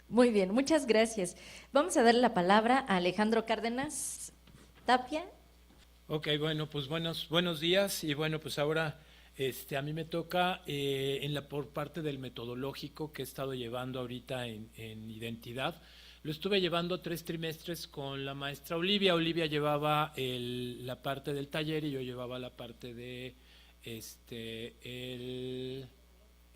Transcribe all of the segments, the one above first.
Muy bien, muchas gracias. Vamos a darle la palabra a Alejandro Cárdenas Tapia. Ok, bueno, pues buenos días y bueno, pues ahora a mí me toca por parte del metodológico que he estado llevando ahorita en identidad. Lo estuve llevando 3 trimestres con la maestra Olivia. Olivia llevaba la parte del taller y yo llevaba la parte de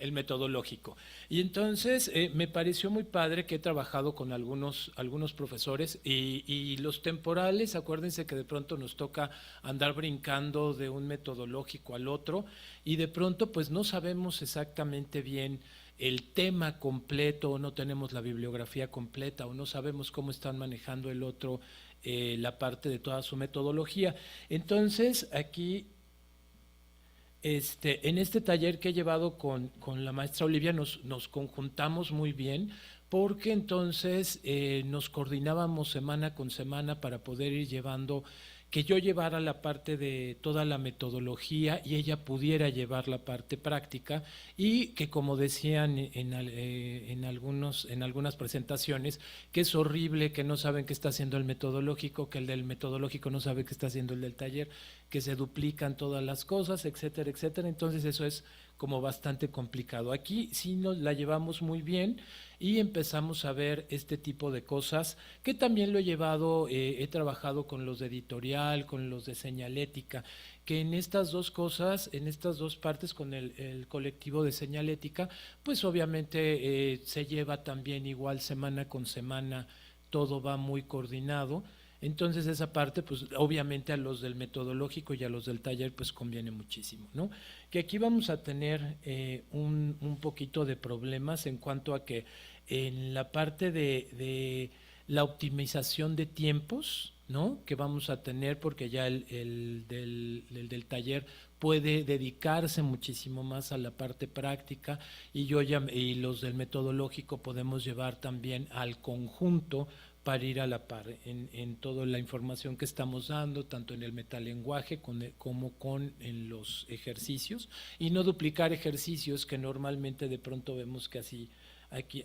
el metodológico. Y entonces me pareció muy padre que he trabajado con algunos profesores y los temporales, acuérdense que de pronto nos toca andar brincando de un metodológico al otro y de pronto pues no sabemos exactamente bien el tema completo o no tenemos la bibliografía completa o no sabemos cómo están manejando el otro la parte de toda su metodología. Entonces aquí en este taller que he llevado con la maestra Olivia nos conjuntamos muy bien porque entonces nos coordinábamos semana con semana para poder ir llevando, que yo llevara la parte de toda la metodología y ella pudiera llevar la parte práctica y que como decían en algunas presentaciones, que es horrible, que no saben qué está haciendo el metodológico, que el del metodológico no sabe qué está haciendo el del taller, que se duplican todas las cosas, etcétera, etcétera. Entonces eso es como bastante complicado. Aquí sí nos la llevamos muy bien y empezamos a ver este tipo de cosas que también lo he llevado, he trabajado con los de editorial, con los de señalética, que en estas dos cosas, en estas dos partes con el colectivo de señalética, pues obviamente se lleva también igual semana con semana, todo va muy coordinado. Entonces esa parte, pues obviamente a los del metodológico y a los del taller, pues conviene muchísimo, ¿no? Que aquí vamos a tener un poquito de problemas en cuanto a que en la parte de la optimización de tiempos, ¿no? Que vamos a tener porque ya el del taller puede dedicarse muchísimo más a la parte práctica y los del metodológico podemos llevar también al conjunto para ir a la par en toda la información que estamos dando, tanto en el metalenguaje como con en los ejercicios, y no duplicar ejercicios que normalmente de pronto vemos que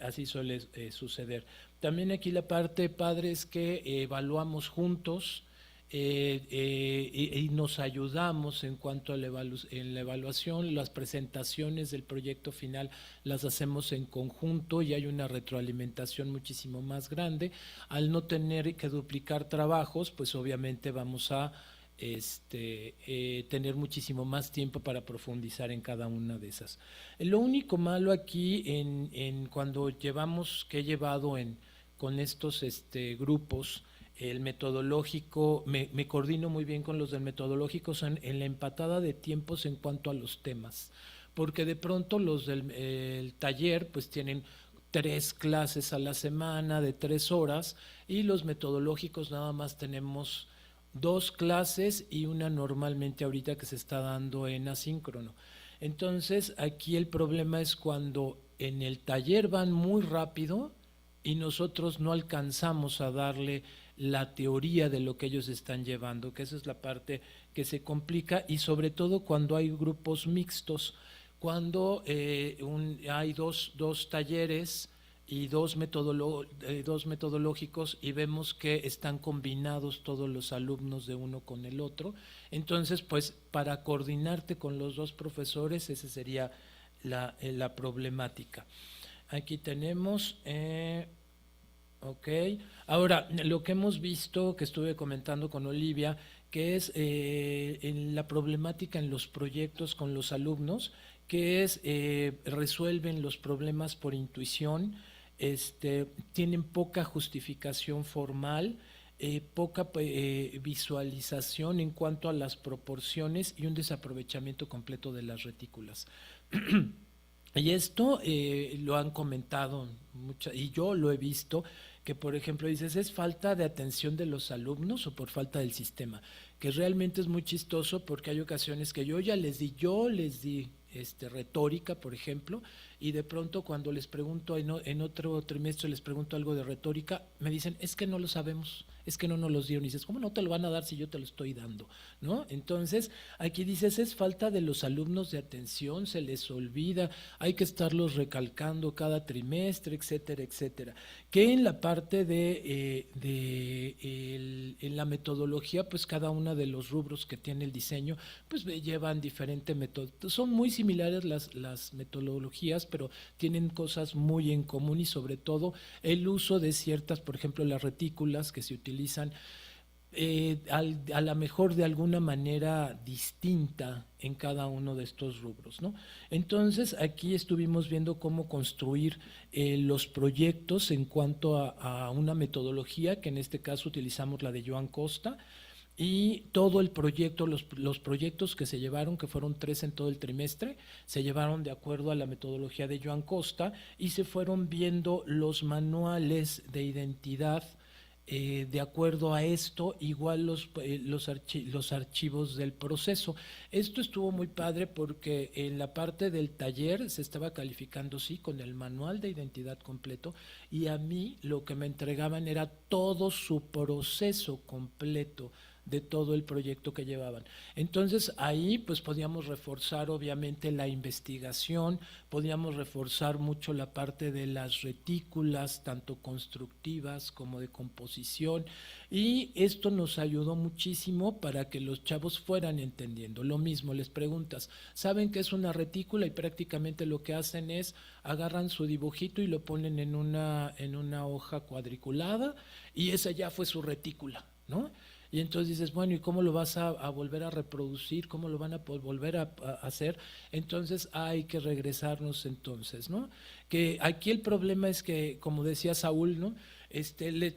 así suele suceder. También aquí la parte padre es que evaluamos juntos y nos ayudamos en cuanto a en la evaluación. Las presentaciones del proyecto final las hacemos en conjunto y hay una retroalimentación muchísimo más grande. Al no tener que duplicar trabajos, pues obviamente vamos a tener muchísimo más tiempo para profundizar en cada una de esas. Lo único malo aquí cuando que he llevado con estos grupos, el metodológico, me coordino muy bien con los del metodológico, son en la empatada de tiempos en cuanto a los temas, porque de pronto los del el taller pues tienen 3 clases a la semana de 3 horas y los metodológicos nada más tenemos 2 clases y una normalmente ahorita que se está dando en asíncrono. Entonces aquí el problema es cuando en el taller van muy rápido y nosotros no alcanzamos a darle la teoría de lo que ellos están llevando, que esa es la parte que se complica y sobre todo cuando hay grupos mixtos, cuando hay dos talleres y dos metodológicos y vemos que están combinados todos los alumnos de uno con el otro. Entonces, pues para coordinarte con los dos profesores, esa sería la problemática. Aquí tenemos, ok, ahora lo que hemos visto, que estuve comentando con Olivia, que es en la problemática en los proyectos con los alumnos, que es resuelven los problemas por intuición, tienen poca justificación formal, poca visualización en cuanto a las proporciones y un desaprovechamiento completo de las retículas. Y esto lo han comentado y yo lo he visto, que por ejemplo dices, ¿es falta de atención de los alumnos o por falta del sistema? Que realmente es muy chistoso porque hay ocasiones que yo les di retórica, por ejemplo, y de pronto cuando les pregunto en otro trimestre, les pregunto algo de retórica, me dicen, es que no lo sabemos, es que no nos los dieron. Y dices, ¿cómo no te lo van a dar si yo te lo estoy dando? ¿No? Entonces, aquí dices, es falta de los alumnos de atención, se les olvida, hay que estarlos recalcando cada trimestre, etcétera, etcétera. Que en la parte en la metodología, pues cada uno de los rubros que tiene el diseño, pues llevan diferente método. Son muy similares las metodologías, pero tienen cosas muy en común y sobre todo el uso de ciertas, por ejemplo, las retículas que se utilizan a la mejor de alguna manera distinta en cada uno de estos rubros, ¿no? Entonces aquí estuvimos viendo cómo construir los proyectos en cuanto a una metodología, que en este caso utilizamos la de Joan Costa, y todo el proyecto, los proyectos que se llevaron, que fueron 3 en todo el trimestre, se llevaron de acuerdo a la metodología de Joan Costa y se fueron viendo los manuales de identidad de acuerdo a esto, igual los archivos del proceso. Esto estuvo muy padre porque en la parte del taller se estaba calificando, sí, con el manual de identidad completo, y a mí lo que me entregaban era todo su proceso completo de todo el proyecto que llevaban. Entonces ahí pues podíamos reforzar obviamente la investigación, podíamos reforzar mucho la parte de las retículas, tanto constructivas como de composición, y esto nos ayudó muchísimo para que los chavos fueran entendiendo. Lo mismo, les preguntas, ¿saben qué es una retícula? Y prácticamente lo que hacen es agarran su dibujito y lo ponen en una hoja cuadriculada y esa ya fue su retícula, ¿no? Y entonces dices, bueno, ¿y cómo lo vas a volver a reproducir? ¿Cómo lo van a volver a hacer? Entonces hay que regresarnos entonces, ¿no? Que aquí el problema es que, como decía Saúl, ¿no?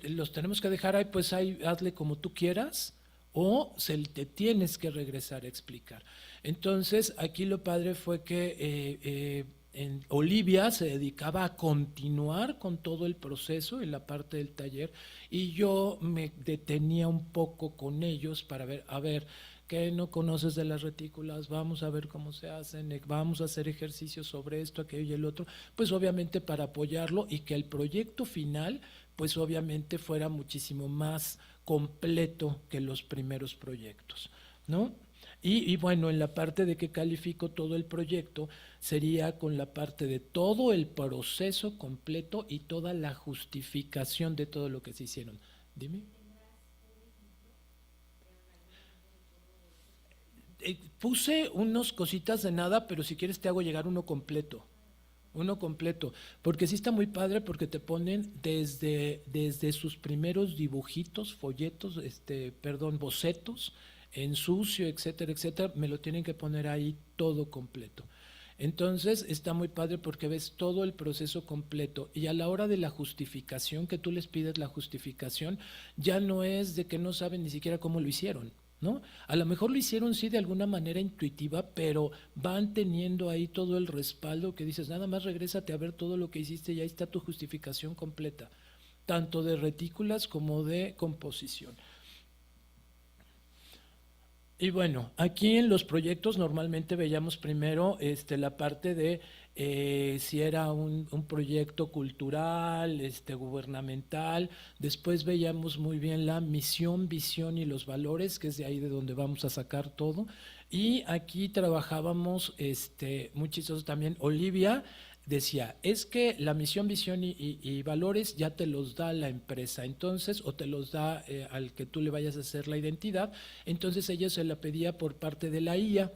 Los tenemos que dejar ahí, pues ahí hazle como tú quieras, o te tienes que regresar a explicar. Entonces aquí lo padre fue que Olivia se dedicaba a continuar con todo el proceso en la parte del taller y yo me detenía un poco con ellos para ver, a ver, ¿qué no conoces de las retículas? Vamos a ver cómo se hacen, vamos a hacer ejercicios sobre esto, aquello y el otro, pues obviamente para apoyarlo y que el proyecto final, pues obviamente fuera muchísimo más completo que los primeros proyectos, ¿no? Y bueno, en la parte de que califico todo el proyecto, sería con la parte de todo el proceso completo y toda la justificación de todo lo que se hicieron. Dime. Puse unos cositas de nada, pero si quieres te hago llegar uno completo, porque sí está muy padre porque te ponen desde sus primeros dibujitos, folletos, perdón, bocetos, en sucio, etcétera, etcétera, me lo tienen que poner ahí todo completo. Entonces está muy padre porque ves todo el proceso completo y a la hora de la justificación, que tú les pides la justificación, ya no es de que no saben ni siquiera cómo lo hicieron, ¿no? A lo mejor lo hicieron sí de alguna manera intuitiva, pero van teniendo ahí todo el respaldo que dices, nada más regrésate a ver todo lo que hiciste y ahí está tu justificación completa, tanto de retículas como de composición. Y bueno, aquí en los proyectos normalmente veíamos primero la parte de si era un proyecto cultural, gubernamental, después veíamos muy bien la misión, visión y los valores, que es de ahí de donde vamos a sacar todo. Y aquí trabajábamos, muy chistoso también, Olivia decía, es que la misión, visión y valores ya te los da la empresa, entonces, o te los da al que tú le vayas a hacer la identidad, entonces ella se la pedía por parte de la IA.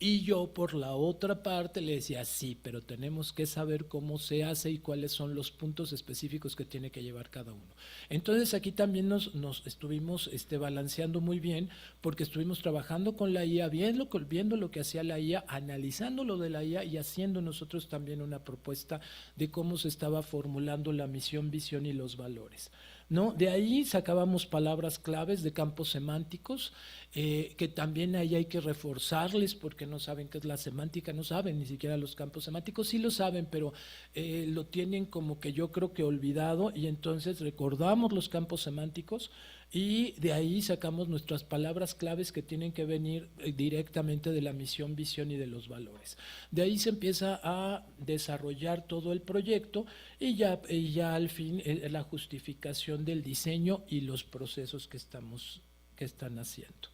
Y yo por la otra parte le decía, sí, pero tenemos que saber cómo se hace y cuáles son los puntos específicos que tiene que llevar cada uno. Entonces aquí también nos estuvimos balanceando muy bien porque estuvimos trabajando con la IA, viendo lo que hacía la IA, analizando lo de la IA y haciendo nosotros también una propuesta de cómo se estaba formulando la misión, visión y los valores, ¿no? De ahí sacábamos palabras claves de campos semánticos, que también ahí hay que reforzarles porque no saben qué es la semántica, no saben ni siquiera los campos semánticos, sí lo saben, pero lo tienen como que yo creo que olvidado y entonces recordamos los campos semánticos y de ahí sacamos nuestras palabras claves que tienen que venir directamente de la misión, visión y de los valores. De ahí se empieza a desarrollar todo el proyecto y ya al fin la justificación del diseño y los procesos que están haciendo,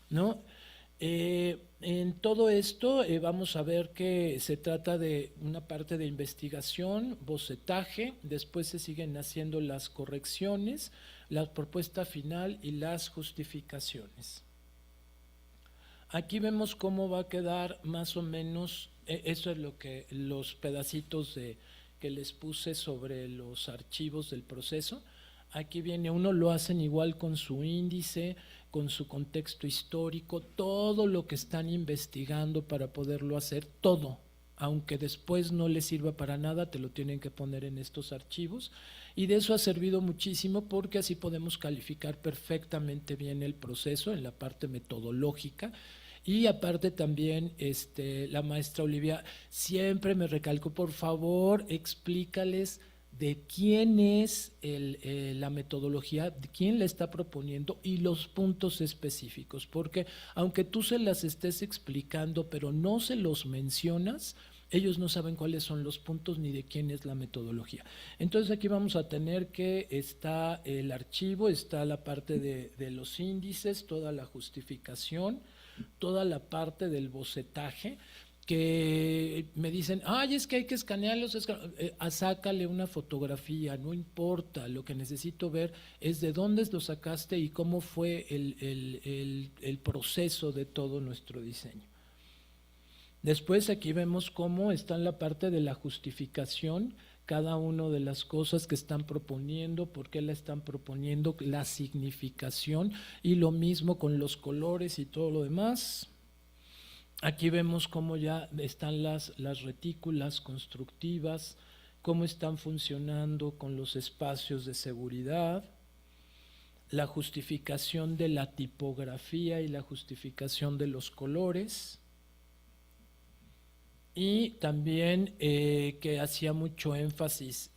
¿no? En todo esto vamos a ver que se trata de una parte de investigación, bocetaje, después se siguen haciendo las correcciones, la propuesta final y las justificaciones. Aquí vemos cómo va a quedar más o menos, eso es lo que los pedacitos que les puse sobre los archivos del proceso. Aquí viene, uno lo hacen igual con su índice, con su contexto histórico, todo lo que están investigando para poderlo hacer, todo, aunque después no les sirva para nada, te lo tienen que poner en estos archivos, y de eso ha servido muchísimo porque así podemos calificar perfectamente bien el proceso en la parte metodológica. Y aparte también la maestra Olivia siempre me recalcó, por favor, explícales de quién es la metodología, de quién la está proponiendo y los puntos específicos, porque aunque tú se las estés explicando, pero no se los mencionas, ellos no saben cuáles son los puntos ni de quién es la metodología. Entonces aquí vamos a tener que está el archivo, está la parte de los índices, toda la justificación, toda la parte del bocetaje, que me dicen, ay, es que hay que escanearlos, sácale una fotografía, no importa, lo que necesito ver es de dónde lo sacaste y cómo fue el proceso de todo nuestro diseño. Después aquí vemos cómo está en la parte de la justificación, cada una de las cosas que están proponiendo, por qué la están proponiendo, la significación, y lo mismo con los colores y todo lo demás. Aquí vemos cómo ya están las retículas constructivas, cómo están funcionando con los espacios de seguridad, la justificación de la tipografía y la justificación de los colores. Y también que hacía mucho énfasis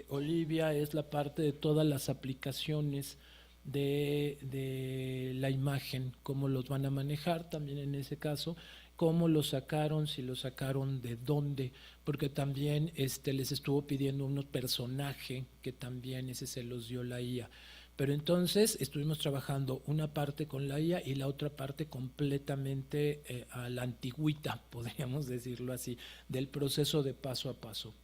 Olivia es la parte de todas las aplicaciones de la imagen, cómo los van a manejar también en ese caso, cómo lo sacaron, si lo sacaron de dónde, porque también les estuvo pidiendo unos personajes que también ese se los dio la IA. Pero entonces estuvimos trabajando una parte con la IA y la otra parte completamente a la antigüita, podríamos decirlo así, del proceso de paso a paso,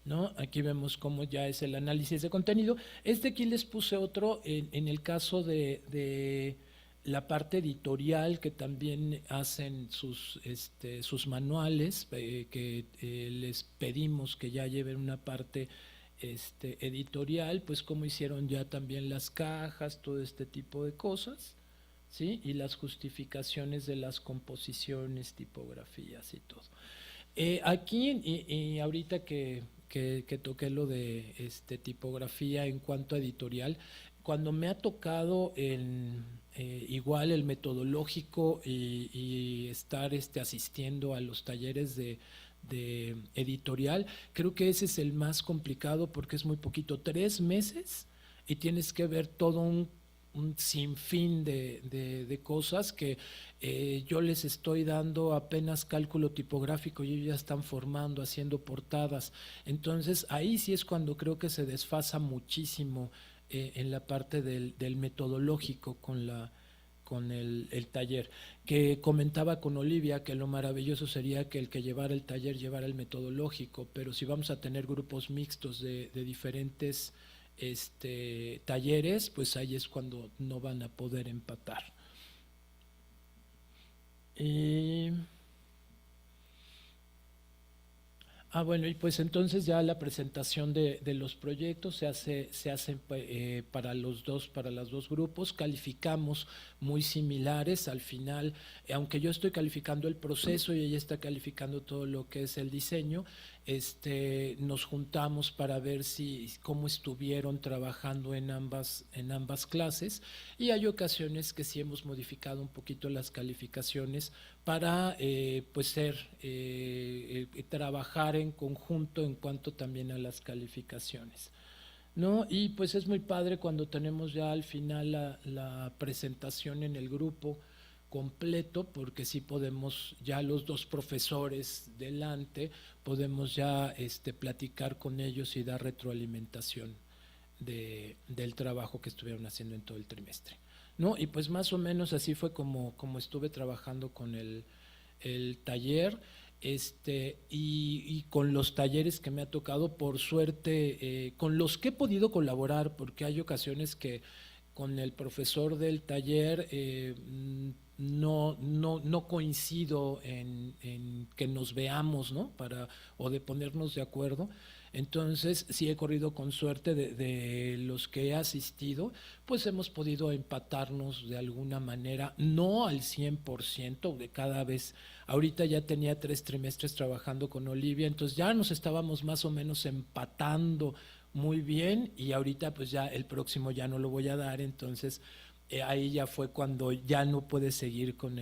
¿no? Aquí vemos cómo ya es el análisis de contenido. Aquí les puse otro en el caso de la parte editorial, que también hacen sus manuales, que les pedimos que ya lleven una parte editorial, pues cómo hicieron ya también las cajas, todo este tipo de cosas, ¿sí? Y las justificaciones de las composiciones, tipografías y todo. Aquí, y ahorita que toqué lo de tipografía en cuanto a editorial, cuando me ha tocado igual el metodológico y estar asistiendo a los talleres de editorial, creo que ese es el más complicado porque es muy poquito, 3 meses, y tienes que ver todo un sinfín de cosas que yo les estoy dando apenas cálculo tipográfico y ellos ya están formando, haciendo portadas. Entonces ahí sí es cuando creo que se desfasa muchísimo en la parte del metodológico con el taller, que comentaba con Olivia que lo maravilloso sería que el que llevara el taller llevara el metodológico, pero si vamos a tener grupos mixtos de diferentes talleres, pues ahí es cuando no van a poder empatar. Bueno, y pues entonces ya la presentación de los proyectos se hace para las dos grupos, calificamos muy similares al final, aunque yo estoy calificando el proceso y ella está calificando todo lo que es el diseño, nos juntamos para ver cómo estuvieron trabajando en ambas clases, y hay ocasiones que sí hemos modificado un poquito las calificaciones para pues trabajar en conjunto en cuanto también a las calificaciones, ¿no? Y pues es muy padre cuando tenemos ya al final la presentación en el grupo completo, porque sí podemos, ya los dos profesores delante, podemos ya platicar con ellos y dar retroalimentación del trabajo que estuvieron haciendo en todo el trimestre, ¿no? Y pues más o menos así fue como estuve trabajando con el taller, y con los talleres que me ha tocado, por suerte, con los que he podido colaborar, porque hay ocasiones que con el profesor del taller no coincido en que nos veamos, ¿no? O de ponernos de acuerdo. Entonces, sí he corrido con suerte de los que he asistido, pues hemos podido empatarnos de alguna manera, no al 100%, de cada vez. Ahorita ya tenía 3 trimestres trabajando con Olivia, entonces ya nos estábamos más o menos empatando muy bien, y ahorita pues ya el próximo ya no lo voy a dar, entonces ahí ya fue cuando ya no puede seguir con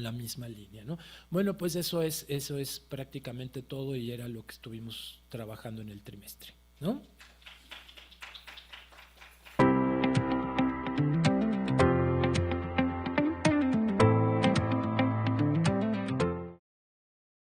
la misma línea, ¿no? Bueno, pues eso es prácticamente todo, y era lo que estuvimos trabajando en el trimestre, ¿no?